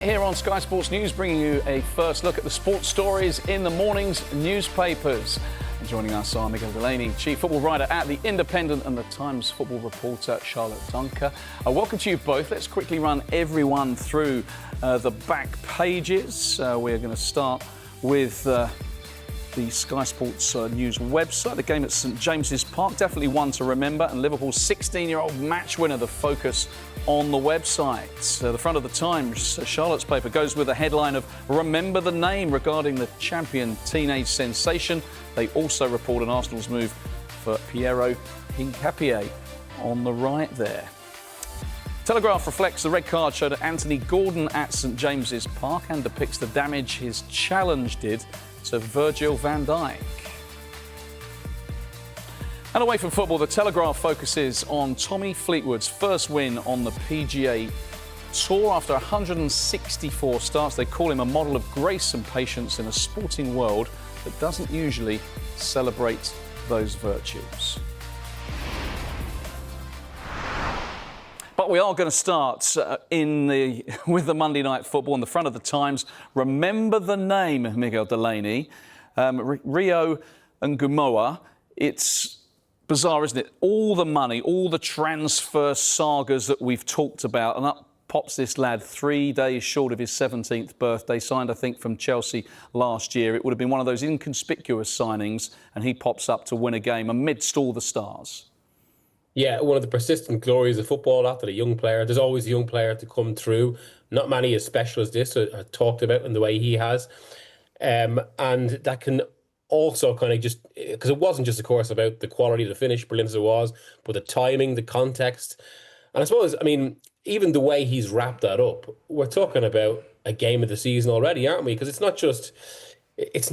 Here on Sky Sports News, bringing you a first look at the sports stories in the morning's newspapers. And joining us are Miguel Delaney, chief football writer at The Independent, and the Times football reporter Charlotte Dunker. Welcome to you both. Let's quickly run everyone through the back pages. We're going to start with the Sky Sports News website. The game at St James's Park, definitely one to remember, and Liverpool's 16-year-old match winner, the focus on the website. The front of the Times, Charlotte's paper, goes with a headline of "Remember the Name" regarding the champion teenage sensation. They also report on Arsenal's move for Piero Hincapié on the right there. Telegraph reflects the red card showed Anthony Gordon at St James's Park and depicts the damage his challenge did to Virgil van Dijk. And away from football, the Telegraph focuses on Tommy Fleetwood's first win on the PGA Tour after 164 starts. They call him a model of grace and patience in a sporting world that doesn't usually celebrate those virtues. But we are going to start with the Monday Night Football on the front of the Times. Remember the name, Miguel Delaney. Rio Ngumoha. It's bizarre, isn't it? All the money, all the transfer sagas that we've talked about, and up pops this lad 3 days short of his 17th birthday, signed, I think, from Chelsea last year. It would have been one of those inconspicuous signings, and he pops up to win a game amidst all the stars. Yeah, one of the persistent glories of football after a young player. There's always a young player to come through. Not many as special as this are talked about in the way he has. And that can also kind of just, because it wasn't just, of course, about the quality of the finish, brilliant as it was, but the timing, the context. And I suppose, I mean, even the way he's wrapped that up, we're talking about a game of the season already, aren't we? Because it's not just, it's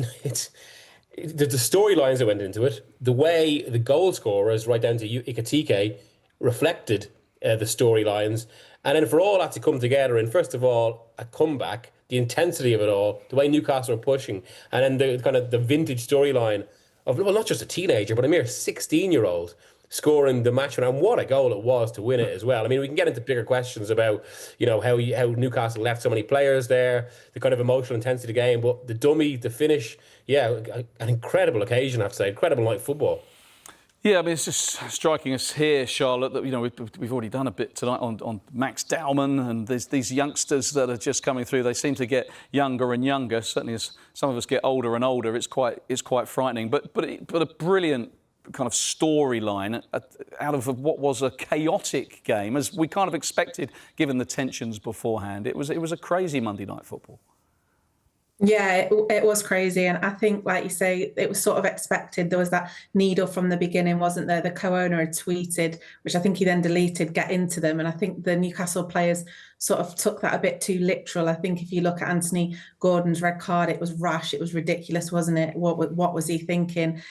the storylines that went into it, the way the goal scorers, right down to Ikatike, reflected the storylines. And then for all that to come together, and first of all, a comeback, the intensity of it all, the way Newcastle are pushing, and then the kind of the vintage storyline of, well, not just a teenager, but a mere 16-year-old scoring the match winner. And what a goal it was to win it as well. I mean, we can get into bigger questions about, you know, how Newcastle left so many players there, the kind of emotional intensity of the game, but the dummy, the finish, yeah, an incredible occasion, I have to say, incredible night of football. Yeah, I mean, it's just striking us here, Charlotte, that, you know, we've already done a bit tonight on Max Dowman, and there's these youngsters that are just coming through. They seem to get younger and younger. Certainly, as some of us get older and older, it's quite frightening. But a brilliant kind of storyline out of what was a chaotic game, as we kind of expected, given the tensions beforehand. It was a crazy Monday Night Football. Yeah, it was crazy. And I think, like you say, it was sort of expected. There was that needle from the beginning, wasn't there? The co-owner had tweeted, which I think he then deleted, "Get into them." And I think the Newcastle players sort of took that a bit too literal. I think if you look at Anthony Gordon's red card, it was rash. It was ridiculous, wasn't it? What was he thinking?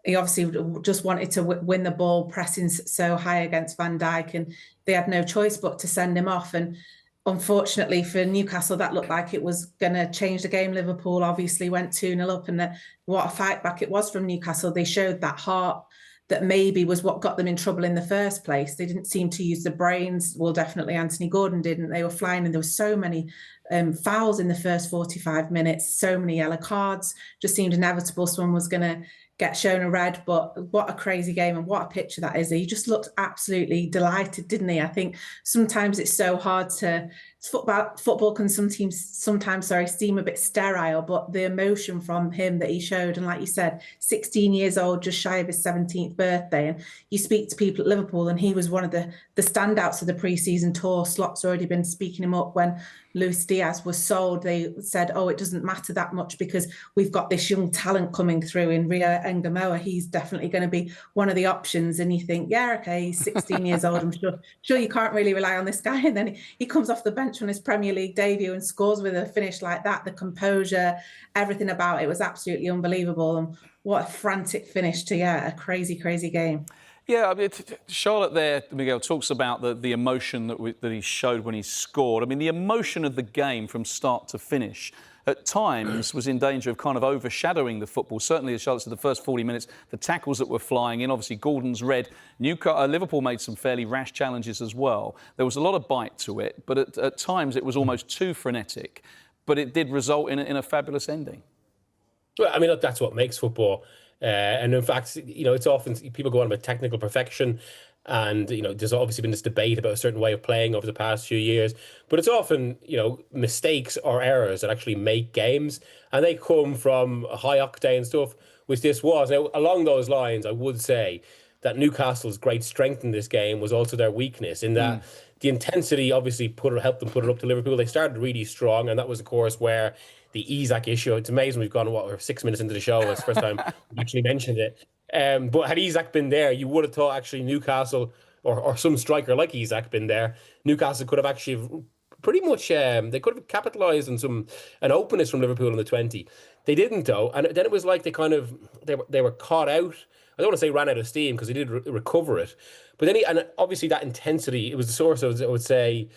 He obviously just wanted to win the ball, pressing so high against Van Dijk, and they had no choice but to send him off. And unfortunately for Newcastle, that looked like it was going to change the game. Liverpool obviously went 2-0 up, and what a fight back it was from Newcastle. They showed that heart that maybe was what got them in trouble in the first place. They didn't seem to use the brains. Well, definitely Anthony Gordon didn't. They were flying, and there were so many fouls in the first 45 minutes, so many yellow cards. Just seemed inevitable someone was going to get shown a red. But what a crazy game, and what a picture that is. He just looked absolutely delighted, didn't he? I think sometimes it's so hard to... Football can sometimes seem a bit sterile, but the emotion from him that he showed, and like you said, 16 years old, just shy of his 17th birthday, and you speak to people at Liverpool, and he was one of the standouts of the pre-season tour. Slot's already been speaking him up. When Luis Diaz was sold, they said, oh, it doesn't matter that much because we've got this young talent coming through in Rio Ngumoha. He's definitely going to be one of the options. And you think, yeah, okay, he's 16 years old. I'm sure you can't really rely on this guy. And then he comes off the bench on his Premier League debut and scores with a finish like that. The composure, everything about it was absolutely unbelievable. And what a frantic finish to, a crazy, crazy game. Yeah, I mean, Charlotte there, Miguel, talks about the emotion that he showed when he scored. I mean, the emotion of the game from start to finish at times was in danger of kind of overshadowing the football. Certainly, as Charlotte said, the first 40 minutes, the tackles that were flying in, obviously Gordon's red. Liverpool made some fairly rash challenges as well. There was a lot of bite to it, but at times it was almost too frenetic. But it did result in a fabulous ending. Well, I mean, look, that's what makes football. And in fact, it's often people go on about technical perfection. And, there's obviously been this debate about a certain way of playing over the past few years. But it's often, mistakes or errors that actually make games. And they come from high octane stuff, which this was. Now, along those lines, I would say that Newcastle's great strength in this game was also their weakness, in that the intensity obviously helped them put it up to Liverpool. They started really strong, and that was, of course, where the Isak issue. It's amazing we've gone, we're 6 minutes into the show. It's the first time we actually mentioned it. But had Isak been there, you would have thought actually Newcastle or some striker like Isak been there, Newcastle could have actually pretty much they could have capitalised on an openness from Liverpool in the 20. They didn't though, and then it was like they were caught out. I don't want to say ran out of steam because they did recover it, but then and obviously that intensity, it was the source of, I would say,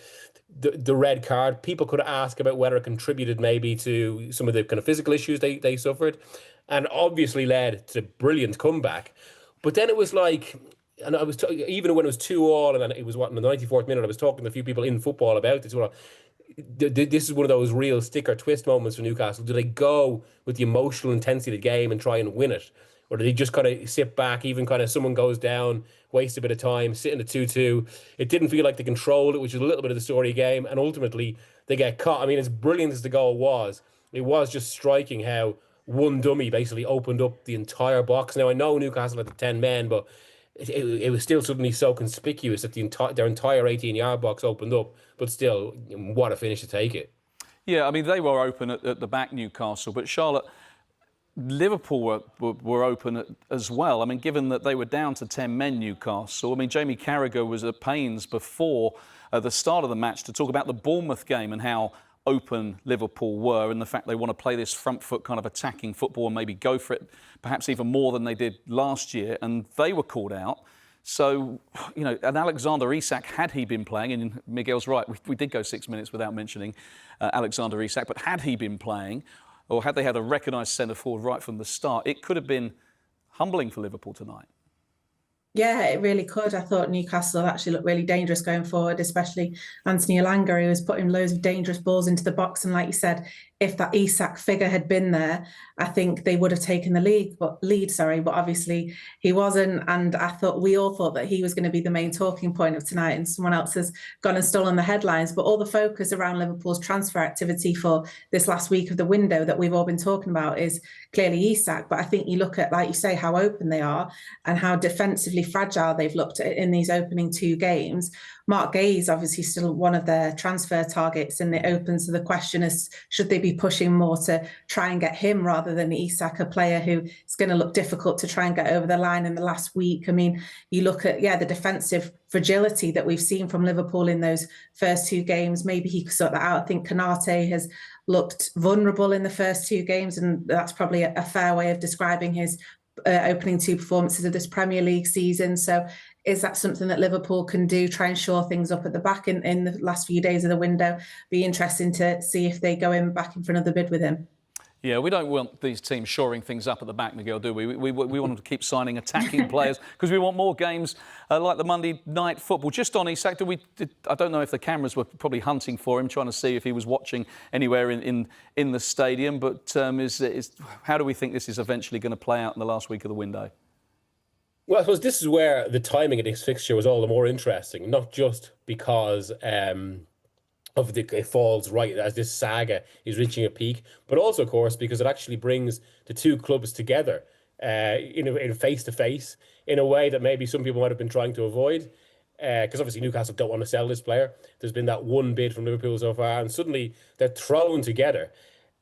the red card. People could ask about whether it contributed maybe to some of the kind of physical issues they suffered, and obviously led to a brilliant comeback. But then it was like, and I was even when it was 2-2, and then it was in the 94th minute, I was talking to a few people in football about this. This is one of those real stick or twist moments for Newcastle. Do they go with the emotional intensity of the game and try and win it? Or do they just kind of sit back, even kind of someone goes down, waste a bit of time, sit in a 2-2? It didn't feel like they controlled it, which is a little bit of the story game. And ultimately, they get caught. I mean, as brilliant as the goal was, it was just striking how one dummy basically opened up the entire box. Now, I know Newcastle had the 10 men, but it was still suddenly so conspicuous that their entire 18-yard box opened up. But still, what a finish to take it. Yeah, I mean, they were open at the back, Newcastle, but Charlotte... Liverpool were open as well. I mean, given that they were down to 10 men, Newcastle. I mean, Jamie Carragher was at pains before the start of the match to talk about the Bournemouth game and how open Liverpool were and the fact they want to play this front foot kind of attacking football and maybe go for it perhaps even more than they did last year. And they were called out. So, and Alexander Isak, had he been playing, and Miguel's right, we did go 6 minutes without mentioning Alexander Isak, but had he been playing, or had they had a recognised centre-forward right from the start, it could have been humbling for Liverpool tonight. Yeah, it really could. I thought Newcastle actually looked really dangerous going forward, especially Anthony Elanga, who was putting loads of dangerous balls into the box. And like you said, if that Isak figure had been there, I think they would have taken the lead. But obviously he wasn't. And we all thought that he was going to be the main talking point of tonight, and someone else has gone and stolen the headlines. But all the focus around Liverpool's transfer activity for this last week of the window that we've all been talking about is clearly Isak. But I think you look at, like you say, how open they are and how defensively fragile they've looked in these opening two games. Mark Gay is obviously still one of their transfer targets, and it opens to the question as should they be pushing more to try and get him rather than Isak, a player who is going to look difficult to try and get over the line in the last week. I mean, you look at, the defensive fragility that we've seen from Liverpool in those first two games. Maybe he could sort that out. I think Konate has looked vulnerable in the first two games, and that's probably a fair way of describing his opening two performances of this Premier League season. So is that something that Liverpool can do, try and shore things up at the back in the last few days of the window? Be interesting to see if they go back in for another bid with him. Yeah, we don't want these teams shoring things up at the back, Miguel, do we? We want them to keep signing attacking players because we want more games like the Monday night football. Just on Isak, I don't know if the cameras were probably hunting for him, trying to see if he was watching anywhere in the stadium. But how do we think this is eventually going to play out in the last week of the window? Well, I suppose this is where the timing of this fixture was all the more interesting, not just because it falls right as this saga is reaching a peak, but also, of course, because it actually brings the two clubs together in face-to-face in a way that maybe some people might have been trying to avoid. Because obviously Newcastle don't want to sell this player. There's been that one bid from Liverpool so far, and suddenly they're thrown together.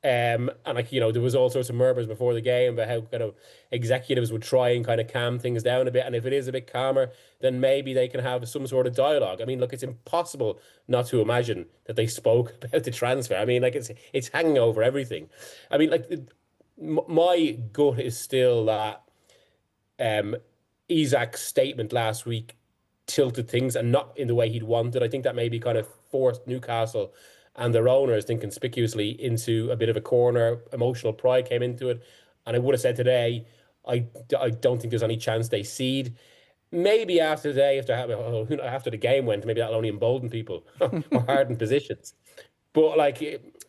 And there was all sorts of murmurs before the game about how kind of executives would try and kind of calm things down a bit. And if it is a bit calmer, then maybe they can have some sort of dialogue. I mean, look, it's impossible not to imagine that they spoke about the transfer. I mean, like it's hanging over everything. I mean, like my gut is still that Isak's statement last week tilted things and not in the way he'd wanted. I think that maybe kind of forced Newcastle and their owners, think conspicuously, into a bit of a corner. Emotional pride came into it. And I would have said today, I don't think there's any chance they cede. Maybe after today, after the game went, maybe that'll only embolden people or harden positions. But like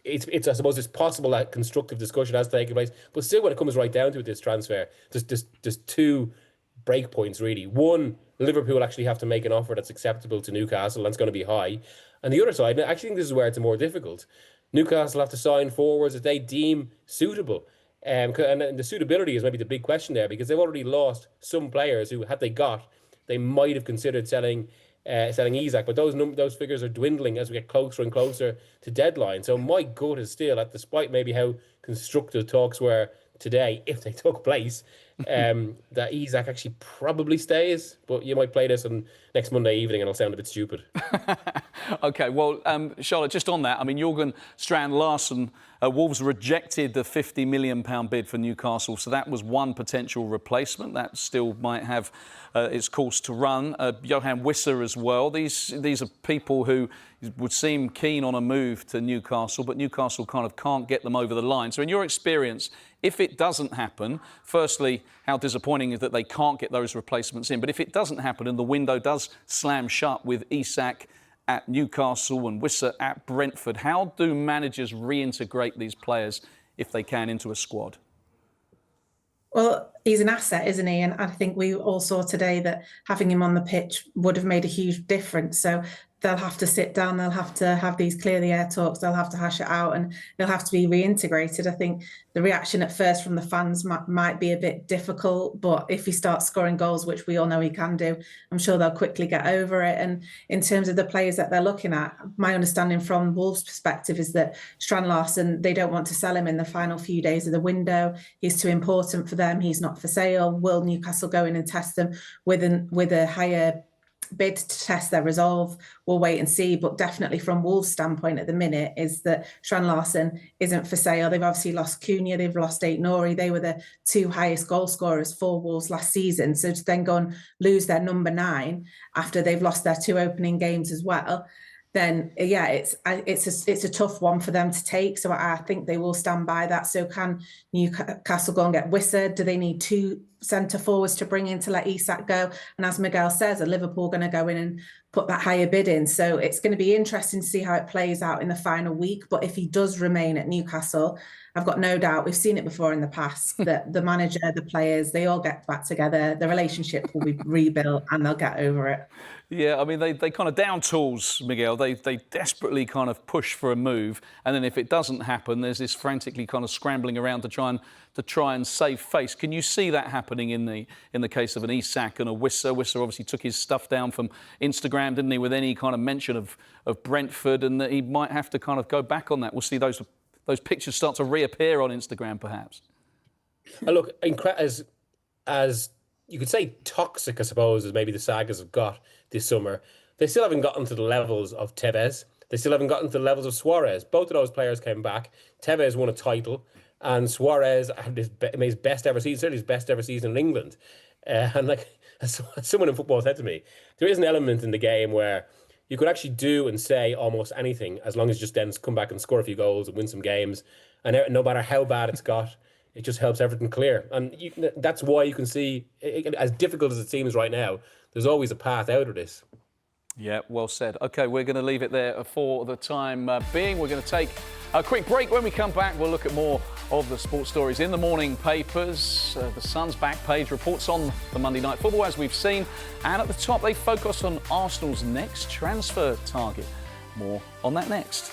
it's I suppose it's possible that constructive discussion has taken place. But still, when it comes right down to it, this transfer, there's two break points really. One, Liverpool actually have to make an offer that's acceptable to Newcastle, and it's going to be high. And the other side, and I actually think this is where it's more difficult. Newcastle have to sign forwards that they deem suitable. And the suitability is maybe the big question there, because they've already lost some players who, had they got, they might have considered selling Isak, but those figures are dwindling as we get closer and closer to deadline. So my gut is still that, despite maybe how constructive talks were today, if they took place, that Isak actually probably stays. But you might play this on next Monday evening and it'll sound a bit stupid. OK, well, Charlotte, just on that, I mean, Jurgen Strand-Larsen, Wolves rejected the £50 million bid for Newcastle, so that was one potential replacement. That still might have its course to run. Johan Wissa as well. These are people who would seem keen on a move to Newcastle, but Newcastle kind of can't get them over the line. So in your experience, if it doesn't happen, firstly, how disappointing is that they can't get those replacements in? But if it doesn't happen and the window does slam shut with Isak at Newcastle and Wissa at Brentford, how do managers reintegrate these players, if they can, into a squad? Well, he's an asset, isn't he? And I think we all saw today that having him on the pitch would have made a huge difference. So they'll have to sit down, they'll have to have these clear the air talks, they'll have to hash it out, and they'll have to be reintegrated. I think the reaction at first from the fans might be a bit difficult, but if he starts scoring goals, which we all know he can do, I'm sure they'll quickly get over it. And in terms of the players that they're looking at, my understanding from Wolves' perspective is that Strand-Larsen, they don't want to sell him in the final few days of the window. He's too important for them. He's not for sale. Will Newcastle go in and test them with a higher bid to test their resolve? We'll wait and see, but definitely from Wolves' standpoint at the minute is that Strand-Larsen isn't for sale. They've obviously lost Cunha, they've lost Aït-Nouri. They were the two highest goal scorers for Wolves last season. So to then go and lose their number 9 after they've lost their 2 opening games as well, then yeah, it's a tough one for them to take. So I think they will stand by that. So can Newcastle go and get Wissa? Do they need 2 centre forwards to bring in to let Isak go? And as Miguel says, are Liverpool going to go in and put that higher bid in? So it's going to be interesting to see how it plays out in the final week. But if he does remain at Newcastle, I've got no doubt, we've seen it before in the past, that the manager, the players, they all get back together, the relationship will be rebuilt and they'll get over it. Yeah, I mean, they kind of down tools, Miguel. They desperately kind of push for a move, and then if it doesn't happen, there's this frantically kind of scrambling around to try and save face. Can you see that happening in the case of an Isak and a Wissa? Wissa obviously took his stuff down from Instagram, didn't he, with any kind of mention of Brentford, and that he might have to kind of go back on that. We'll see those pictures start to reappear on Instagram, perhaps. Look, as you could say, toxic, I suppose, as maybe the Sagas have got this summer, they still haven't gotten to the levels of Tevez. They still haven't gotten to the levels of Suarez. Both of those players came back. Tevez won a title, and Suarez had his best ever season, certainly his best ever season in England. And like as someone in football said to me, there is an element in the game where you could actually do and say almost anything, as long as you just then come back and score a few goals and win some games. And no matter how bad it's got, it just helps everything clear. And that's why you can see, as difficult as it seems right now, there's always a path out of this. Yeah, well said. OK, we're going to leave it there for the time being. We're going to take a quick break. When we come back, we'll look at more of the sports stories in the morning papers. The Sun's back page reports on the Monday Night Football, as we've seen. And at the top, they focus on Arsenal's next transfer target. More on that next.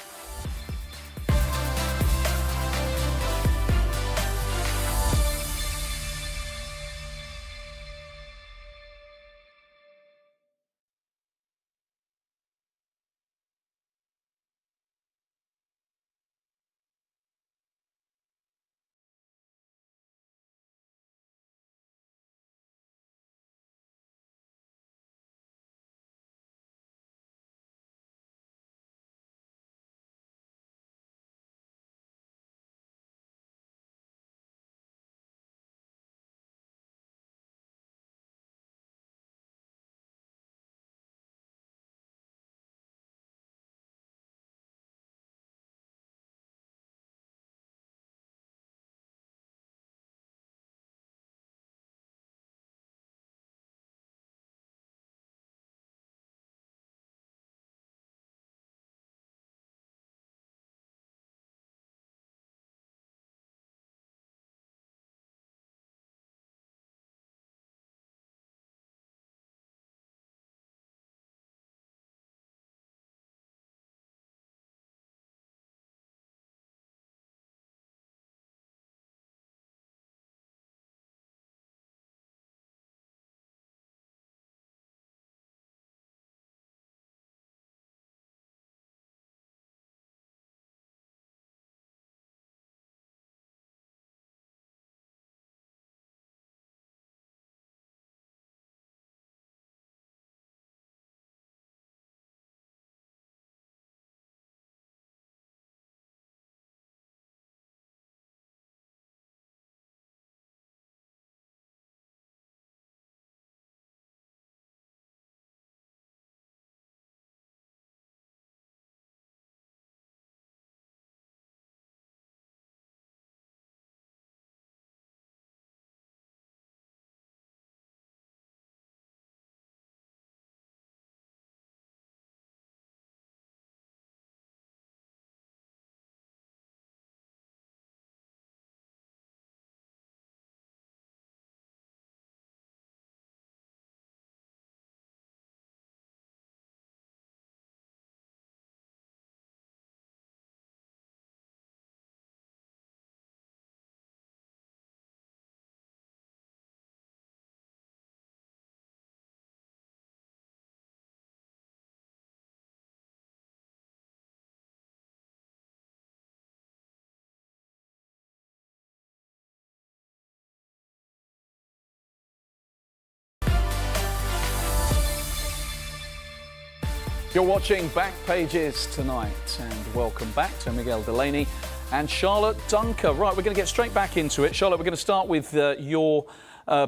You're watching Back Pages tonight, and welcome back to Miguel Delaney and Charlotte Dunker. Right, we're going to get straight back into it. Charlotte, we're going to start with your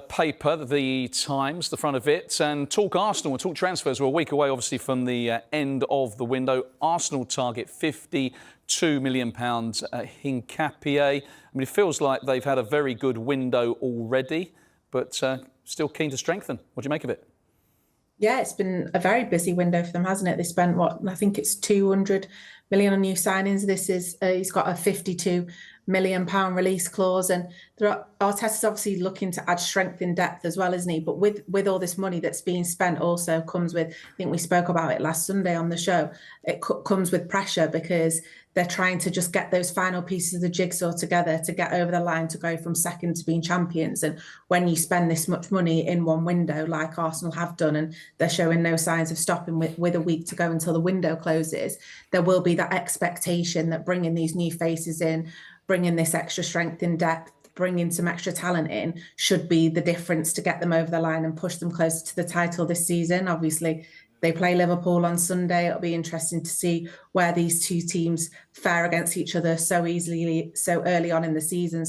paper, The Times, the front of it, and talk Arsenal and talk transfers. We're a week away, obviously, from the end of the window. Arsenal target £52 million. Hincapié. I mean, it feels like they've had a very good window already, but still keen to strengthen. What do you make of it? Yeah, it's been a very busy window for them, hasn't it? They spent, I think it's 200 million on new signings. This is, he's got a £52 million release clause, and Arteta's obviously looking to add strength in depth as well, isn't he? But with all this money that's being spent also comes with, I think we spoke about it last Sunday on the show, it comes with pressure because they're trying to just get those final pieces of the jigsaw together to get over the line to go from second to being champions. And when you spend this much money in one window, like Arsenal have done, and they're showing no signs of stopping with a week to go until the window closes, there will be that expectation that bringing these new faces in, bringing this extra strength in depth, bringing some extra talent in should be the difference to get them over the line and push them closer to the title this season. Obviously, they play Liverpool on Sunday. It'll be interesting to see where these two teams fare against each other so early on in the season,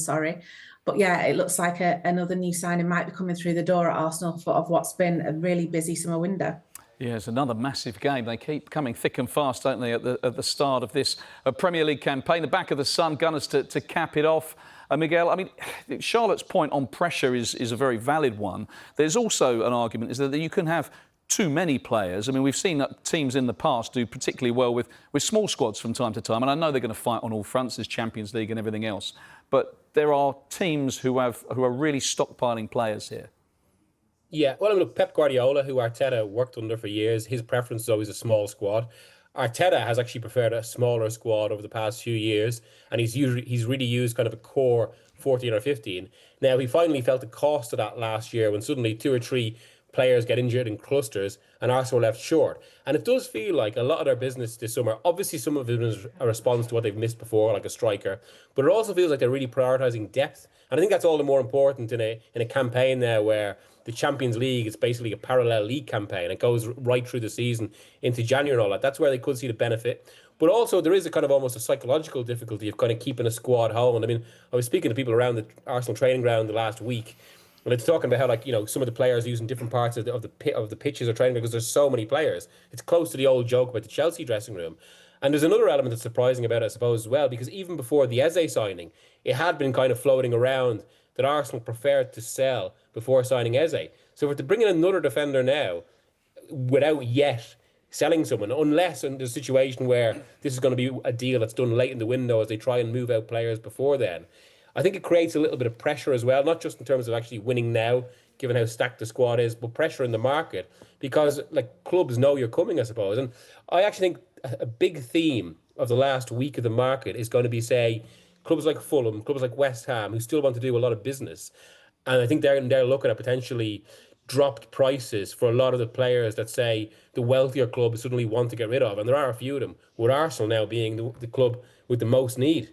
But yeah, it looks like another new signing might be coming through the door at Arsenal of what's been a really busy summer window. Yeah, it's another massive game. They keep coming thick and fast, don't they, at the start of this Premier League campaign. The back of the sun, Gunners to cap it off. Miguel, I mean, Charlotte's point on pressure is a very valid one. There's also an argument is that you can have too many players. I mean, we've seen that teams in the past do particularly well with small squads from time to time, and I know they're going to fight on all fronts, there's Champions League and everything else, but there are teams who are really stockpiling players here. Yeah, well, look, Pep Guardiola, who Arteta worked under for years, his preference is always a small squad. Arteta has actually preferred a smaller squad over the past few years, and he's really used kind of a core 14 or 15. Now, he finally felt the cost of that last year when suddenly 2 or 3 players get injured in clusters and Arsenal left short. And it does feel like a lot of their business this summer, obviously some of it is a response to what they've missed before, like a striker, but it also feels like they're really prioritising depth. And I think that's all the more important in a campaign now where the Champions League is basically a parallel league campaign. It goes right through the season into January and all that. That's where they could see the benefit. But also there is a kind of almost a psychological difficulty of kind of keeping a squad whole. And I mean, I was speaking to people around the Arsenal training ground the last week, and it's talking about how, like, you know, some of the players using different parts of the pitches or training because there's so many players. It's close to the old joke about the Chelsea dressing room. And there's another element that's surprising about it, I suppose, as well, because even before the Eze signing, it had been kind of floating around that Arsenal preferred to sell before signing Eze. So if we're to bring in another defender now, without yet selling someone, unless in the situation where this is going to be a deal that's done late in the window as they try and move out players before then, I think it creates a little bit of pressure as well, not just in terms of actually winning now, given how stacked the squad is, but pressure in the market, because like clubs know you're coming, I suppose. And I actually think a big theme of the last week of the market is going to be, say, clubs like Fulham, clubs like West Ham, who still want to do a lot of business. And I think they're looking at potentially dropped prices for a lot of the players that, say, the wealthier clubs suddenly want to get rid of. And there are a few of them, with Arsenal now being the club with the most need.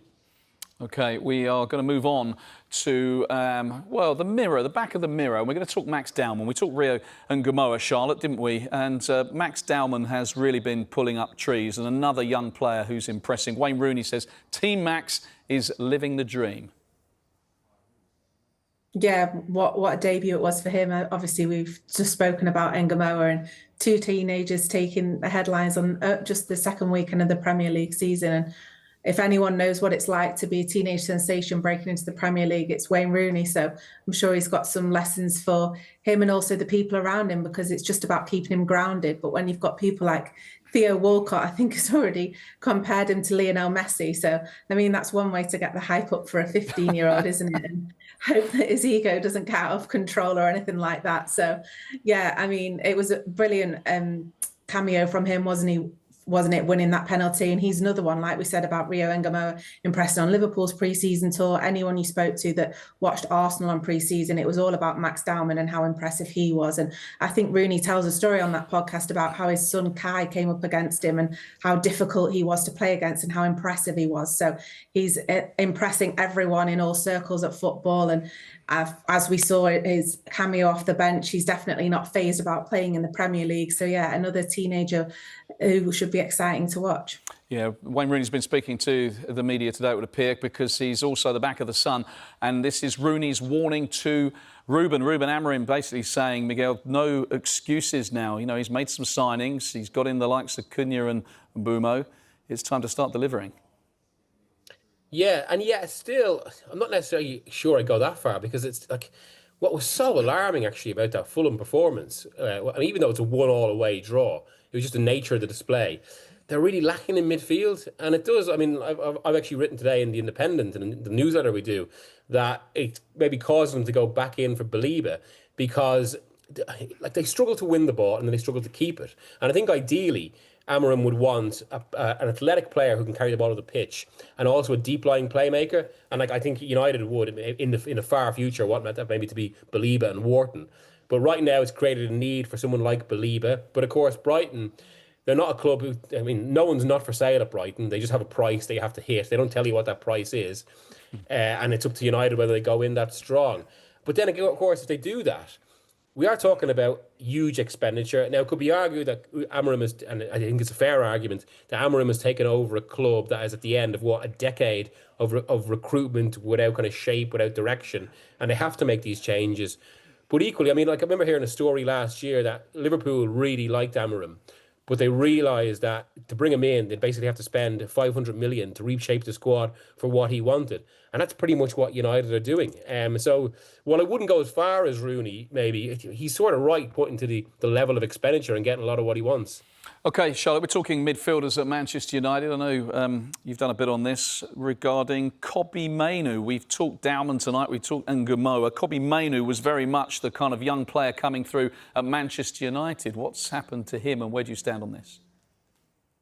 OK, we are going to move on to, the mirror, the back of the mirror. We're going to talk Max Dowman. We talked Rio Ngumoha, Charlotte, didn't we? And Max Dowman has really been pulling up trees, and another young player who's impressing. Wayne Rooney says Team Max is living the dream. Yeah, what a debut it was for him. Obviously, we've just spoken about Ngumoha and 2 teenagers taking the headlines on just the second weekend of the Premier League season. And if anyone knows what it's like to be a teenage sensation breaking into the Premier League, it's Wayne Rooney. So I'm sure he's got some lessons for him and also the people around him, because it's just about keeping him grounded. But when you've got people like Theo Walcott, I think, has already compared him to Lionel Messi. So, I mean, that's one way to get the hype up for a 15-year-old, isn't it? And hope that his ego doesn't get out of control or anything like that. So, yeah, I mean, it was a brilliant cameo from him, wasn't he? wasn't it, winning that penalty. And he's another one, like we said about Rio Ngumoha, impressed on Liverpool's pre-season tour. Anyone you spoke to that watched Arsenal on pre-season, it was all about Max Dowman and how impressive he was. And I think Rooney tells a story on that podcast about how his son Kai came up against him and how difficult he was to play against and how impressive he was. So he's impressing everyone in all circles at football. And as we saw his cameo off the bench, he's definitely not fazed about playing in the Premier League. So yeah, another teenager who should be exciting to watch. Yeah, Wayne Rooney's been speaking to the media today, it would appear, because he's also the back of the Sun. And this is Rooney's warning to Ruben Amorim, basically saying, Miguel, no excuses now. You know, he's made some signings. He's got in the likes of Cunha and Mbeumo. It's time to start delivering. Yeah, and yet still, I'm not necessarily sure I go that far, because it's like what was so alarming actually about that Fulham performance. And even though it's a 1-1 away draw, it was just the nature of the display. They're really lacking in midfield, and it does. I mean, I've actually written today in the Independent and in the newsletter we do that it maybe caused them to go back in for Belieber, because like they struggle to win the ball and then they struggle to keep it. And I think ideally Amorim would want an athletic player who can carry the ball to the pitch and also a deep-lying playmaker. And like I think United would in the far future want that maybe to be Belieber and Wharton. But right now it's created a need for someone like Belieber. But of course Brighton, they're not a club who, I mean, no one's not for sale at Brighton. They just have a price they have to hit. They don't tell you what that price is. And it's up to United whether they go in that strong. But then, of course, if they do that, we are talking about huge expenditure. Now, it could be argued that Amorim is, and I think it's a fair argument, that Amorim has taken over a club that is at the end of, a decade of recruitment without kind of shape, without direction. And they have to make these changes. But equally, I mean, like I remember hearing a story last year that Liverpool really liked Amorim, but they realised that to bring him in, they basically have to spend 500 million to reshape the squad for what he wanted. And that's pretty much what United are doing. So while I wouldn't go as far as Rooney, maybe, he's sort of right putting to the level of expenditure and getting a lot of what he wants. OK, Charlotte, we're talking midfielders at Manchester United. I know you've done a bit on this regarding Kobbie Mainoo. We've talked Dowman tonight, we talked Ngumoha. Kobbie Mainoo was very much the kind of young player coming through at Manchester United. What's happened to him and where do you stand on this?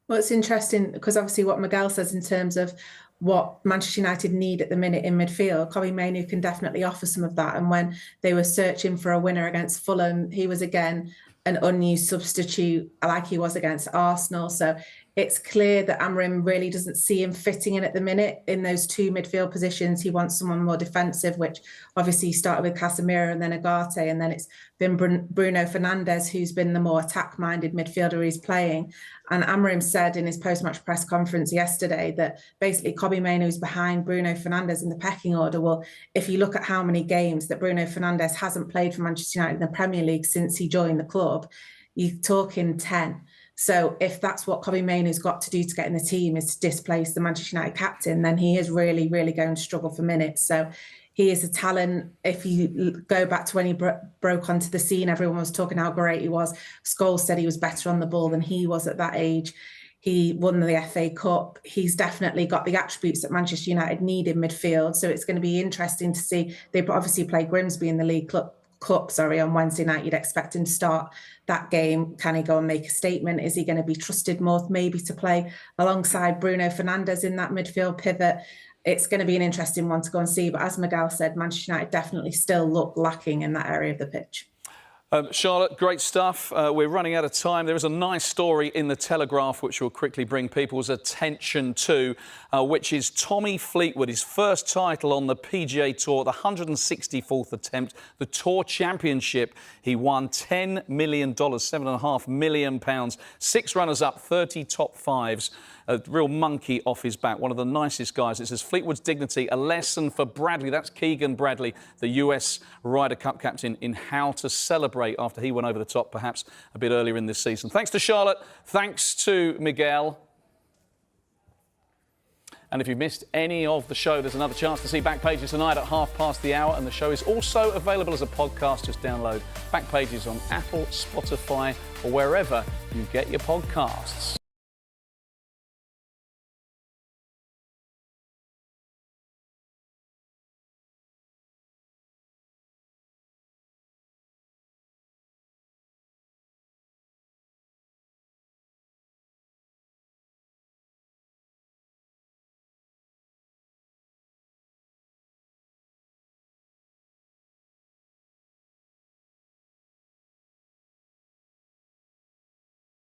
Well, it's interesting because obviously what Miguel says in terms of what Manchester United need at the minute in midfield, Kobbie Mainoo can definitely offer some of that. And when they were searching for a winner against Fulham, he was again an unused substitute like he was against Arsenal. So it's clear that Amorim really doesn't see him fitting in at the minute in those two midfield positions. He wants someone more defensive, which obviously started with Casemiro and then Agate, and then it's been Bruno Fernandes who's been the more attack-minded midfielder he's playing. And Amorim said in his post-match press conference yesterday that basically Kobbie Mainoo is behind Bruno Fernandes in the pecking order. Well, if you look at how many games that Bruno Fernandes hasn't played for Manchester United in the Premier League since he joined the club, you're talking 10. So if that's what Kobbie Mainoo's got to do to get in the team is to displace the Manchester United captain, then he is really, really going to struggle for minutes. So he is a talent. If you go back to when he broke onto the scene, everyone was talking how great he was. Scholes said he was better on the ball than he was at that age. He won the FA Cup. He's definitely got the attributes that Manchester United need in midfield. So it's going to be interesting to see. They obviously play Grimsby in the League Cup on Wednesday night. You'd expect him to start that game. Can he go and make a statement? Is he going to be trusted more maybe to play alongside Bruno Fernandes in that midfield pivot? It's going to be an interesting one to go and see. But as Miguel said, Manchester United definitely still look lacking in that area of the pitch. Charlotte, great stuff. We're running out of time. There is a nice story in the Telegraph which will quickly bring people's attention to, which is Tommy Fleetwood, his first title on the PGA Tour, the 164th attempt, the Tour Championship. He won $10 million, £7.5 million, 6 runners-up, 30 top fives. A real monkey off his back, one of the nicest guys. It says Fleetwood's dignity, a lesson for Bradley. That's Keegan Bradley, the US Ryder Cup captain, in how to celebrate after he went over the top perhaps a bit earlier in this season. Thanks to Charlotte. Thanks to Miguel. And if you've missed any of the show, there's another chance to see Back Pages tonight at hour. And the show is also available as a podcast. Just download Back Pages on Apple, Spotify, or wherever you get your podcasts.